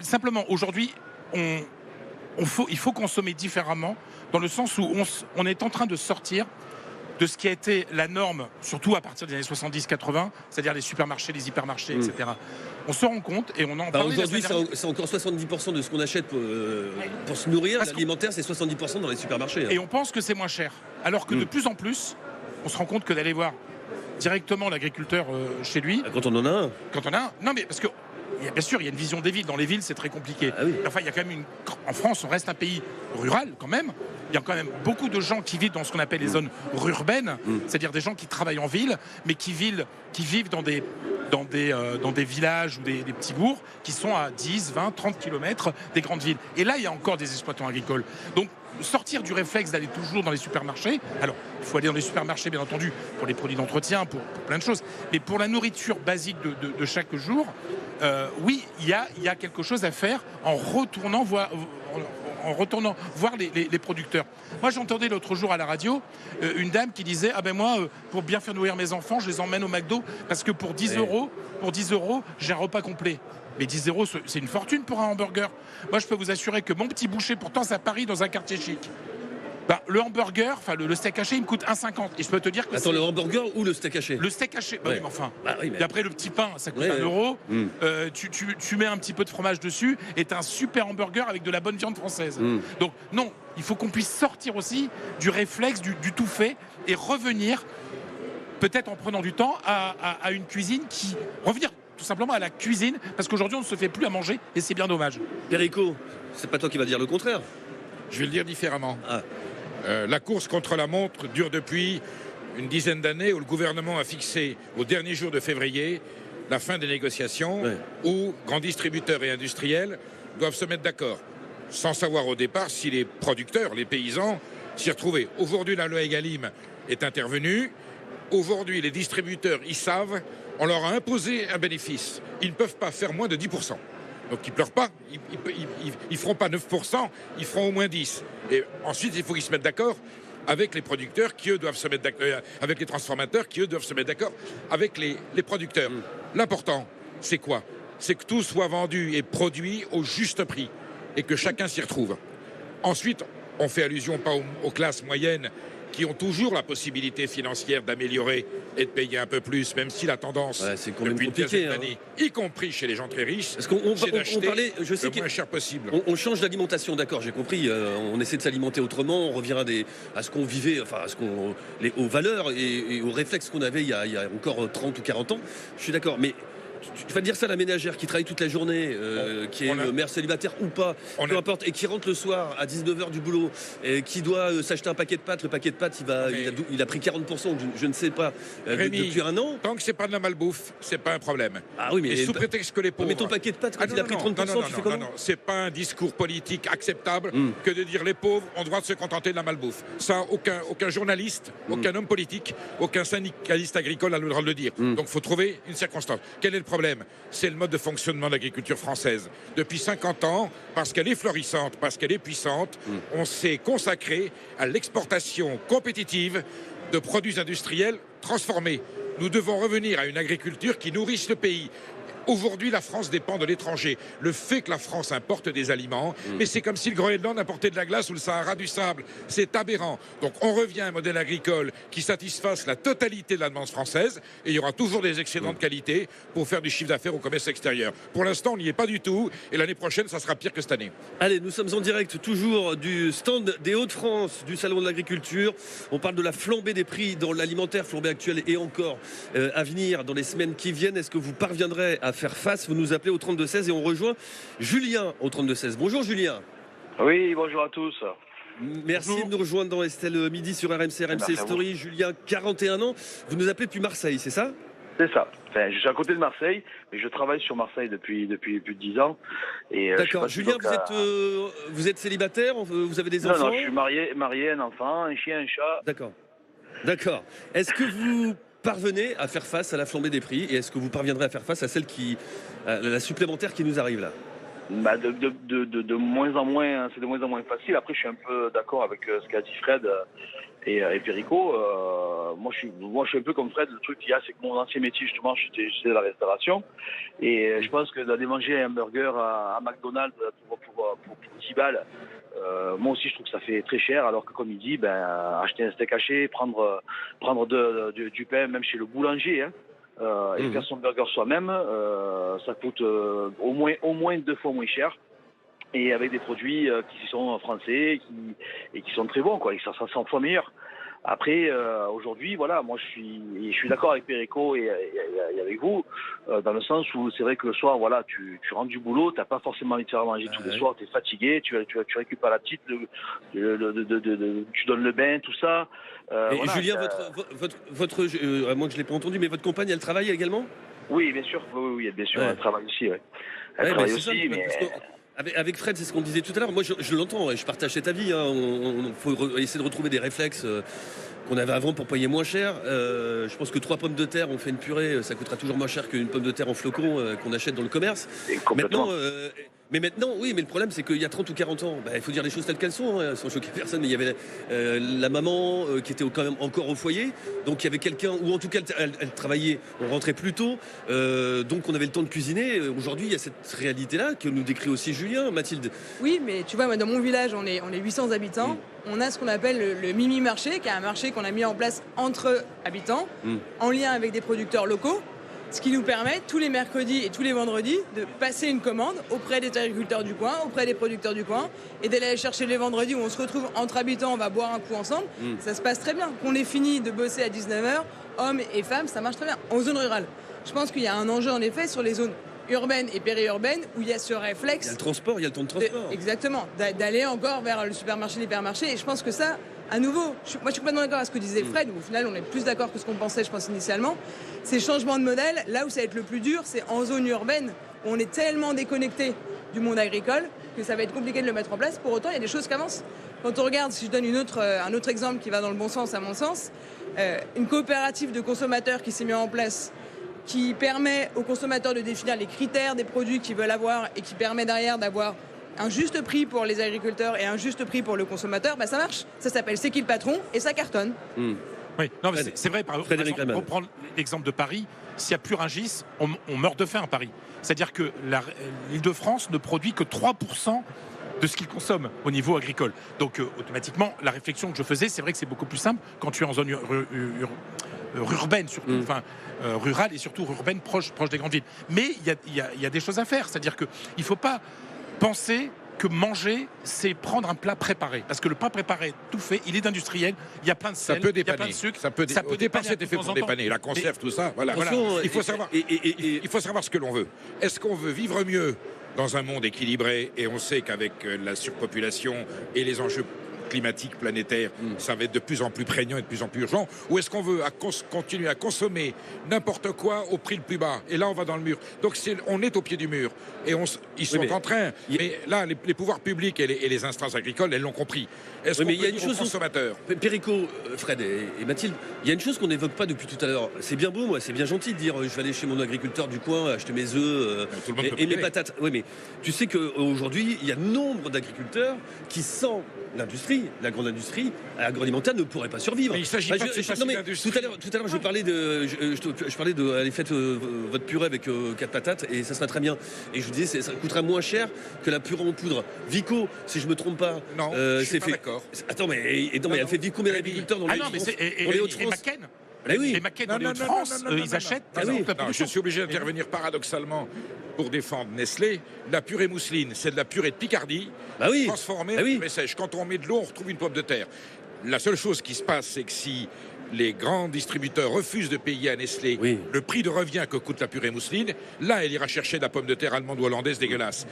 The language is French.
simplement, aujourd'hui, il faut consommer différemment, dans le sens où on est en train de sortir de ce qui a été la norme, surtout à partir des années 70-80, c'est-à-dire les supermarchés, les hypermarchés, etc. On se rend compte, et on en parle. Aujourd'hui, c'est encore 70% de ce qu'on achète pour se nourrir. L'alimentaire, c'est 70% dans les supermarchés. Et on pense que c'est moins cher. Alors que de plus en plus, on se rend compte que d'aller voir directement l'agriculteur chez lui. Quand on en a un. Quand on a un. Non, mais parce que. Bien sûr, il y a une vision des villes. Dans les villes, c'est très compliqué. Ah oui. Enfin, il y a quand même en France, on reste un pays rural quand même. Il y a quand même beaucoup de gens qui vivent dans ce qu'on appelle les zones rurbaines, c'est-à-dire des gens qui travaillent en ville, mais qui vivent dans des villages ou des petits bourgs qui sont à 10, 20, 30 kilomètres des grandes villes. Et là, il y a encore des exploitants agricoles. Donc, sortir du réflexe d'aller toujours dans les supermarchés. Alors, il faut aller dans les supermarchés, bien entendu, pour les produits d'entretien, pour plein de choses. Mais pour la nourriture basique de chaque jour, oui, il y a quelque chose à faire en retournant voir les producteurs. Moi, j'entendais l'autre jour à la radio une dame qui disait: ah ben moi, pour bien faire nourrir mes enfants, je les emmène au McDo parce que pour 10 euros, j'ai un repas complet. Mais 10 euros, c'est une fortune pour un hamburger. Moi, je peux vous assurer que mon petit boucher, pourtant, c'est à Paris, dans un quartier chic. Ben, le hamburger, enfin le steak haché, il me coûte 1,50. Et je peux te dire que attends, le hamburger ou le steak haché? Le steak haché, bah oui, mais enfin. Bah oui, mais... Et après, le petit pain, ça coûte 1 euro. Tu mets un petit peu de fromage dessus et t'as un super hamburger avec de la bonne viande française. Donc, non, il faut qu'on puisse sortir aussi du réflexe, du tout fait, et revenir, peut-être en prenant du temps, à une cuisine qui... Revenir tout simplement à la cuisine, parce qu'aujourd'hui, on ne se fait plus à manger, et c'est bien dommage. Perico, c'est pas toi qui vas dire le contraire. Je vais le dire différemment. Ah. La course contre la montre dure depuis une dizaine d'années, où le gouvernement a fixé au dernier jour de février la fin des négociations, où grands distributeurs et industriels doivent se mettre d'accord, sans savoir au départ si les producteurs, les paysans, s'y retrouvaient. Aujourd'hui, la loi Egalim est intervenue. Aujourd'hui, les distributeurs, ils savent, on leur a imposé un bénéfice. Ils ne peuvent pas faire moins de 10%. Donc ils ne pleurent pas, ils feront pas 9%, ils feront au moins 10%. Et ensuite, il faut qu'ils se mettent d'accord avec les producteurs qui, eux, doivent se mettre d'accord, avec les transformateurs qui, eux, doivent se mettre d'accord avec les producteurs. L'important, c'est quoi? C'est que tout soit vendu et produit au juste prix et que chacun s'y retrouve. Ensuite, on fait allusion pas aux classes moyennes qui ont toujours la possibilité financière d'améliorer et de payer un peu plus, même si la tendance, c'est quand même depuis une compliqué, quinzaine d'années, y compris chez les gens très riches, parce qu'on c'est d'acheter parlait, je sais le moins cher possible. On change d'alimentation, d'accord, j'ai compris. On essaie de s'alimenter autrement, on revient à ce qu'on vivait, enfin aux valeurs et aux réflexes qu'on avait il y a encore 30 ou 40 ans. Je suis d'accord, mais tu vas dire ça à la ménagère qui travaille toute la journée, qui est mère célibataire ou pas, peu importe, et qui rentre le soir à 19h du boulot, et qui doit s'acheter un paquet de pâtes. Le paquet de pâtes, il a pris 40%, je ne sais pas, depuis un an. Tant que c'est pas de la malbouffe, c'est pas un problème. Ah oui, mais et sous prétexte que les pauvres... Mais ton paquet de pâtes, quand il a pris 30%, tu fais comment? Non, c'est pas un discours politique acceptable que de dire les pauvres ont droit de se contenter de la malbouffe. Ça, aucun journaliste, aucun homme politique, aucun syndicaliste agricole a le droit de le dire. Donc, faut trouver une circonstance. Quel est le problème? C'est le mode de fonctionnement de l'agriculture française. Depuis 50 ans, parce qu'elle est florissante, parce qu'elle est puissante, on s'est consacré à l'exportation compétitive de produits industriels transformés. Nous devons revenir à une agriculture qui nourrisse le pays. Aujourd'hui, la France dépend de l'étranger. Le fait que la France importe des aliments, mais c'est comme si le Groenland importait de la glace ou le Sahara du sable. C'est aberrant. Donc on revient à un modèle agricole qui satisfasse la totalité de la demande française, et il y aura toujours des excédents de qualité pour faire du chiffre d'affaires au commerce extérieur. Pour l'instant, on n'y est pas du tout, et l'année prochaine, ça sera pire que cette année. Allez, nous sommes en direct toujours du stand des Hauts-de-France, du Salon de l'Agriculture. On parle de la flambée des prix dans l'alimentaire, flambée actuelle et encore à venir dans les semaines qui viennent. Est-ce que vous parviendrez à faire face? Vous nous appelez au 32-16 et on rejoint Julien au 32-16. Bonjour Julien. Oui, bonjour à tous. Merci de nous rejoindre dans Estelle Midi sur RMC Story. Julien, 41 ans. Vous nous appelez depuis Marseille, c'est ça? C'est ça. Enfin, je suis à côté de Marseille, mais je travaille sur Marseille depuis plus de 10 ans. D'accord. Julien, vous êtes célibataire? Vous avez des enfants? Non, je suis marié, un enfant, un chien, un chat. D'accord. Est-ce que vous parvenez à faire face à la flambée des prix, et est-ce que vous parviendrez à faire face à la supplémentaire qui nous arrive là? De moins en moins, c'est de moins en moins facile. Après, je suis un peu d'accord avec ce qu'a dit Fred. et Perico, moi je suis un peu comme Fred. Le truc qu'il y a, c'est que mon ancien métier, justement, j'étais de la restauration. Et je pense que d'aller manger un burger à McDonald's pour 10 balles, moi aussi je trouve que ça fait très cher, alors que comme il dit, acheter un steak haché, prendre du pain, même chez le boulanger, hein, et faire son burger soi-même, ça coûte au moins 2 fois moins cher. Et avec des produits qui sont français et qui sont très bons, quoi. Et ça 100 fois meilleur. Après, aujourd'hui, voilà, moi je suis d'accord avec Perico et avec vous, dans le sens où c'est vrai que le soir, voilà, tu rentres du boulot, t'as pas forcément envie de faire manger tous les soirs, t'es fatigué, tu récupères la petite, tu donnes le bain, tout ça. Et voilà, Julien, à moins que je l'ai pas entendu, mais votre compagne, elle travaille également? Oui, bien sûr, oui, bien sûr, elle travaille aussi, ouais. Elle Ouais, travaille c'est ça, aussi, mais... parce que avec Fred, c'est ce qu'on disait tout à l'heure. Moi, je l'entends et je partage cet avis. Il faut essayer de retrouver des réflexes qu'on avait avant pour payer moins cher. Je pense que 3 pommes de terre, on fait une purée, ça coûtera toujours moins cher qu'une pomme de terre en flocons qu'on achète dans le commerce. Complètement. Maintenant, oui, mais le problème, c'est qu'il y a 30 ou 40 ans, il faut dire les choses telles qu'elles sont, hein, sans choquer personne, mais il y avait la maman qui était quand même encore au foyer, donc il y avait quelqu'un, ou en tout cas elle travaillait, on rentrait plus tôt, donc on avait le temps de cuisiner. Aujourd'hui, il y a cette réalité-là que nous décrit aussi Julien, Mathilde. Oui, mais tu vois, moi, dans mon village, on est 800 habitants. On a ce qu'on appelle le mini-marché, qui est un marché qu'on a mis en place entre habitants, en lien avec des producteurs locaux. Ce qui nous permet, tous les mercredis et tous les vendredis, de passer une commande auprès des agriculteurs du coin, auprès des producteurs du coin, et d'aller chercher les vendredis où on se retrouve entre habitants, on va boire un coup ensemble. Ça se passe très bien. Qu'on ait fini de bosser à 19h, hommes et femmes, ça marche très bien. En zone rurale, je pense qu'il y a un enjeu en effet sur les zones urbaines et périurbaines où il y a ce réflexe. Il y a le transport, il y a le temps de transport. Exactement, d'aller encore vers le supermarché, l'hypermarché. Et je pense que ça, à nouveau, moi je suis complètement d'accord avec ce que disait Fred, où au final on est plus d'accord que ce qu'on pensait, je pense, initialement. Ces changements de modèle, là où ça va être le plus dur, c'est en zone urbaine, où on est tellement déconnecté du monde agricole que ça va être compliqué de le mettre en place. Pour autant, il y a des choses qui avancent. Quand on regarde, si je donne un autre exemple qui va dans le bon sens, à mon sens, une coopérative de consommateurs qui s'est mise en place, qui permet aux consommateurs de définir les critères des produits qu'ils veulent avoir et qui permet derrière d'avoir un juste prix pour les agriculteurs et un juste prix pour le consommateur, ça marche. Ça s'appelle C'est qui le patron et ça cartonne. Oui, non, mais c'est vrai, par exemple, pour prendre l'exemple de Paris, s'il n'y a plus Rungis, on meurt de faim à Paris. C'est-à-dire que l'Île-de-France ne produit que 3% de ce qu'il consomme au niveau agricole. Donc automatiquement, la réflexion que je faisais, c'est vrai que c'est beaucoup plus simple quand tu es en zone urbaine, surtout, rurale et surtout urbaine, proche des grandes villes. Mais il y a des choses à faire. C'est-à-dire qu'il ne faut pas penser que manger, c'est prendre un plat préparé. Parce que le plat préparé, tout fait, il est industriel, il y a plein de sel, il y a plein de sucre. Au départ, c'était fait pour dépanner. La conserve, tout ça. Voilà. Il faut savoir ce que l'on veut. Est-ce qu'on veut vivre mieux dans un monde équilibré? Et on sait qu'avec la surpopulation et les enjeux climatique planétaire, ça va être de plus en plus prégnant et de plus en plus urgent, ou est-ce qu'on veut continuer à consommer n'importe quoi au prix le plus bas? Et là, on va dans le mur. Donc, on est au pied du mur. Et ils sont en train... Mais là, les pouvoirs publics et les instances agricoles, elles l'ont compris. Est-ce qu'on peut dire aux consommateurs? Perico, Fred et Mathilde, il y a une chose qu'on n'évoque pas depuis tout à l'heure. C'est bien beau, moi, c'est bien gentil de dire je vais aller chez mon agriculteur du coin, acheter mes œufs et mes patates. Oui, mais tu sais qu'aujourd'hui, il y a nombre d'agriculteurs qui, sans l'industrie, la grande industrie agroalimentaire, ne pourrait pas survivre. Mais il s'agit pas de ces tout à l'heure, je parlais de allez, faites votre purée avec 4 patates et ça sera très bien. Et je vous disais, ça coûtera moins cher que la purée en poudre. Vico, si je me trompe pas, non, je suis pas d'accord. Attends, mais elle fait vivre combien d'agriculteurs dans les Hauts-de-France? Les maquettes dans les Hauts-de-France, ils achètent. Je suis obligé d'intervenir paradoxalement pour défendre Nestlé. La purée mousseline, c'est de la purée de Picardie transformée en purée sèche. Quand on met de l'eau, on retrouve une pomme de terre. La seule chose qui se passe, c'est que si les grands distributeurs refusent de payer à Nestlé le prix de revient que coûte la purée mousseline, là, elle ira chercher de la pomme de terre allemande ou hollandaise dégueulasse.